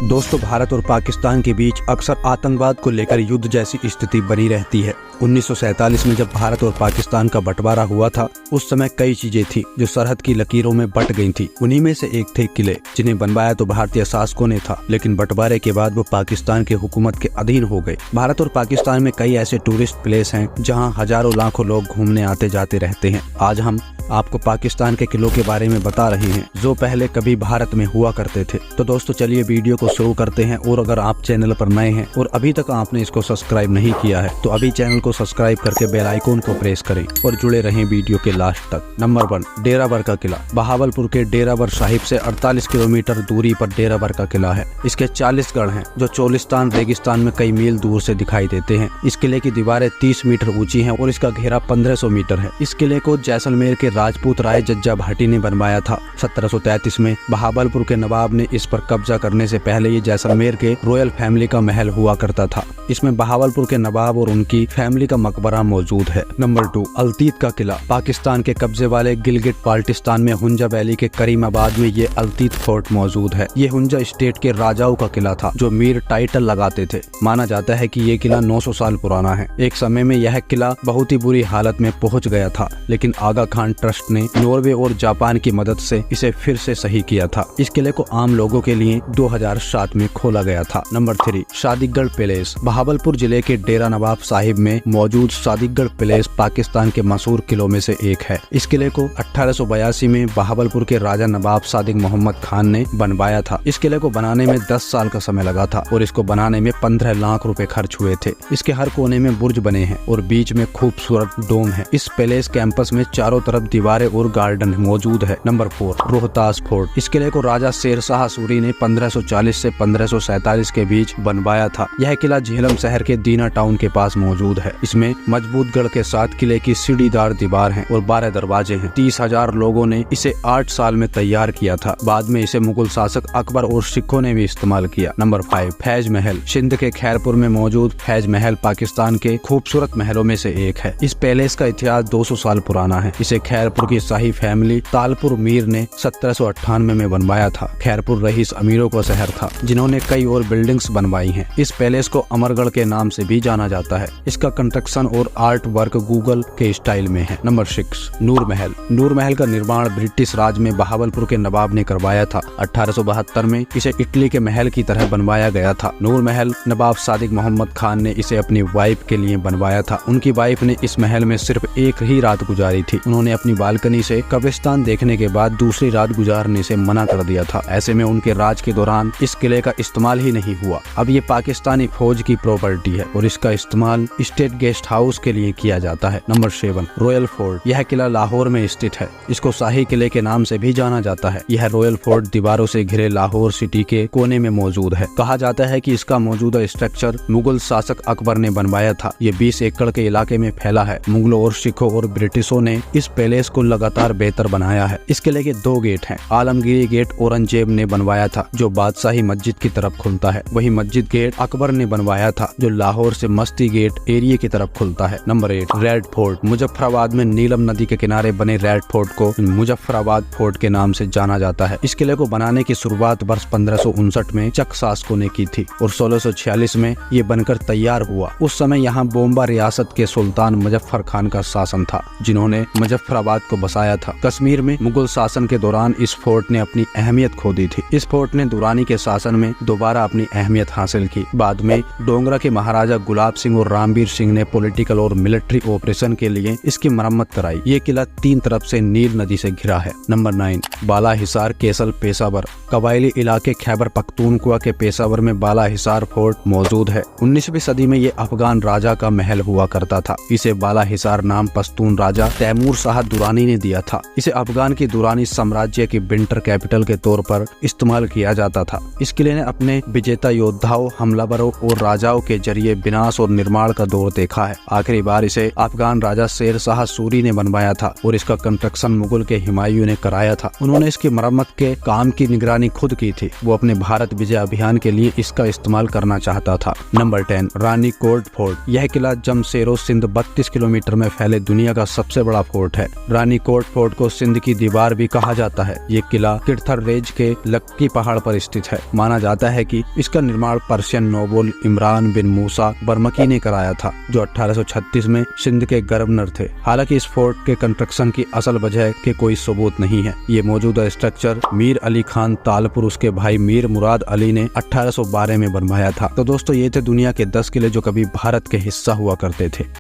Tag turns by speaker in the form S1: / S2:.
S1: दोस्तों, भारत और पाकिस्तान के बीच अक्सर आतंकवाद को लेकर युद्ध जैसी स्थिति बनी रहती है। 1947 में जब भारत और पाकिस्तान का बंटवारा हुआ था, उस समय कई चीजें थी जो सरहद की लकीरों में बट गई थी। उन्हीं में से एक थे किले, जिन्हें बनवाया तो भारतीय शासकों ने था, लेकिन बंटवारे के बाद वो पाकिस्तान की हुकूमत के अधीन हो गए। भारत और पाकिस्तान में कई ऐसे टूरिस्ट प्लेस हैं जहाँ हजारों लाखों लोग घूमने आते जाते रहते हैं। आज हम आपको पाकिस्तान के किलों के बारे में बता रहे हैं जो पहले कभी भारत में हुआ करते थे। तो दोस्तों, चलिए वीडियो को शुरू करते हैं। और अगर आप चैनल पर नए हैं और अभी तक आपने इसको सब्सक्राइब नहीं किया है तो अभी चैनल को सब्सक्राइब करके बेल आइकन को प्रेस करें और जुड़े रहें वीडियो के लास्ट तक। नंबर 1, डेरावर का किला। बहावलपुर के डेरावर साहिब से 48 किलोमीटर दूरी पर डेरावर का किला है। इसके 40 गढ़ हैं जो चोलिस्तान रेगिस्तान में कई मील दूर से दिखाई देते हैं। इस किले की दीवारें 30 मीटर ऊंची हैं और इसका घेरा 1500 मीटर है। इस किले को जैसलमेर के राजपूत राय जज्जा भाटी ने बनवाया था। 1733 में बहावलपुर के नवाब ने इस पर कब्जा करने से पहले ये जैसलमेर के रॉयल फैमिली का महल हुआ करता था। इसमें बहावलपुर के नवाब और उनकी फैमिली का मकबरा मौजूद है। नंबर 2, अल्तीत का किला। पाकिस्तान के कब्जे वाले गिलगिट बाल्टिस्तान में हुंजा वैली के करीमाबाद में ये अल्तीत फोर्ट मौजूद है। ये हुंजा स्टेट के राजाओं का किला था जो मीर टाइटल लगाते थे। माना जाता है कि ये किला 900 साल पुराना है। एक समय में यह किला बहुत ही बुरी हालत में पहुंच गया था, लेकिन आगा खान ट्रस्ट ने नॉर्वे और जापान की मदद से इसे फिर से सही किया था। इस किले को आम लोगों के लिए 2007 में खोला गया था। Number 3, सादिकगढ़ palace. बहावलपुर जिले के डेरा नवाब साहिब में मौजूद सादिकगढ़ पैलेस पाकिस्तान के मशहूर किलों में से एक है। इस किले को 1882 में बहावलपुर के राजा नवाब सादिक मोहम्मद खान ने बनवाया था। इस किले को बनाने में 10 साल का समय लगा था और इसको बनाने में 15 लाख रुपए खर्च हुए थे। इसके हर कोने में बुर्ज बने हैं और बीच में खूबसूरत डोम है। इस पैलेस कैंपस में चारों तरफ दीवारें और गार्डन मौजूद है। Number 4, Rohtas fort. इस किले को राजा शेर शाह सूरी ने 1540 से 1547 के बीच बनवाया था। यह किला झेलम शहर के दीना टाउन के पास मौजूद है। इसमें मजबूत गढ़ के साथ किले की सीढ़ीदार दीवार है और 12 दरवाजे हैं। 30,000 लोगों ने इसे 8 साल में तैयार किया था। बाद में इसे मुगल शासक अकबर और सिखों ने भी इस्तेमाल किया। नंबर 5, फैज महल। सिंध के खैरपुर में मौजूद फैज महल पाकिस्तान के खूबसूरत महलों में से एक है। इस पैलेस का इतिहास 200 साल पुराना है। इसे खैरपुर की शाही फैमिली तालपुर मीर ने 1798 में बनवाया था। खैरपुर रईस अमीरों का शहर था जिन्होंने कई और बिल्डिंग्स बनवाई हैं। इस पैलेस को अमरगढ़ के नाम से भी जाना जाता है। इसका कंस्ट्रक्शन और आर्ट वर्क गूगल के स्टाइल में है। नंबर 6, नूर महल। नूर महल का निर्माण ब्रिटिश राज में बहावलपुर के नवाब ने करवाया था। 1872 में इसे इटली के महल की तरह बनवाया गया था। नूर महल नवाब सादिक मोहम्मद खान ने इसे अपनी वाइफ के लिए बनवाया था। उनकी वाइफ ने इस महल में सिर्फ एक ही रात गुजारी थी। उन्होंने अपनी बालकनी से कब्रिस्तान देखने के बाद दूसरी रात गुजारने से मना कर दिया था। ऐसे में उनके राज के दौरान इस किले का इस्तेमाल ही नहीं हुआ। अब ये पाकिस्तानी फौज की प्रॉपर्टी है और इसका इस्तेमाल स्टेट गेस्ट हाउस के लिए किया जाता है। Number 7, royal fort. यह किला लाहौर में स्थित है। इसको शाही किले के नाम से भी जाना जाता है। यह रॉयल फोर्ट दीवारों से घिरे लाहौर सिटी के कोने में मौजूद है। कहा जाता है कि इसका मौजूदा स्ट्रक्चर मुगल शासक अकबर ने बनवाया था। ये 20 एकड़ के इलाके में फैला है। मुगलों और सिखों और ब्रिटिशों ने इस पैलेस को लगातार बेहतर बनाया है। इस किले के 2 गेट हैं। आलमगीरी गेट औरंगजेब ने बनवाया था जो बादशाही मस्जिद की तरफ खुलता है। वही मस्जिद गेट अकबर ने बनवाया था जो लाहौर से मस्ती गेट एरिया की तरफ खुलता है। Number 8, red fort. मुजफ्फराबाद में नीलम नदी के किनारे बने रेड फोर्ट को मुजफ्फराबाद फोर्ट के नाम से जाना जाता है। इस किले को बनाने की शुरुआत वर्ष 1559 में चक शासकों ने की थी और 1646 में ये बनकर तैयार हुआ। उस समय यहाँ बोम्बा रियासत के सुल्तान मुजफ्फर खान का शासन था जिन्होंने मुजफ्फराबाद को बसाया था। कश्मीर में मुगल शासन के दौरान इस फोर्ट ने अपनी अहमियत खो दी थी। इस फोर्ट ने दुरानी के शासन में दोबारा अपनी अहमियत हासिल की। बाद में डोगरा के महाराजा गुलाब सिंह और रामवीर सिंह ने पॉलिटिकल और मिलिट्री ऑपरेशन के लिए इसकी मरम्मत कराई। ये किला 3 तरफ से नील नदी से घिरा है। नंबर 9, बाला हिसार केसल पेशावर। कबायली इलाके खैबर पख्तूनख्वा के पेशावर में बाला हिसार फोर्ट मौजूद है। 19वीं सदी में ये अफगान राजा का महल हुआ करता था। इसे बाला हिसार नाम पश्तून राजा तैमूर शाह दुरानी ने दिया था। इसे अफगान की दुरानी साम्राज्य की विंटर कैपिटल के तौर पर इस्तेमाल किया जाता था। इस किले ने अपने विजेता योद्धाओं, हमलावरों और राजाओं के जरिए विनाश और निर्माण का दौर देखा है। आखिरी बार इसे अफगान राजा शेर शाह सूरी ने बनवाया था और इसका कंस्ट्रक्शन मुगल के हुमायूं ने कराया था। उन्होंने इसकी मरम्मत के काम की निगरानी खुद की थी। वो अपने भारत विजय अभियान के लिए इसका इस्तेमाल करना चाहता था। नंबर 10, रानी कोट फोर्ट। यह किला जमशेरो सिंध 32 किलोमीटर में फैले दुनिया का सबसे बड़ा फोर्ट है। रानी कोट फोर्ट को सिंध की दीवार भी कहा जाता है। ये किला किरथर रेंज के लक्की पहाड़ पर स्थित है। माना जाता है कि इसका निर्माण पर्शियन नोबल इमरान बिन मूसा बर्मकी ने कराया था, जो 1836 में सिंध के गवर्नर थे। हालांकि इस फोर्ट के कंस्ट्रक्शन की असल वजह के कोई सबूत नहीं है। ये मौजूदा स्ट्रक्चर मीर अली खान तालपुर उसके भाई मीर मुराद अली ने 1812 में बनवाया था। तो दोस्तों, ये थे दुनिया के 10 किले जो कभी भारत के हिस्सा हुआ करते थे।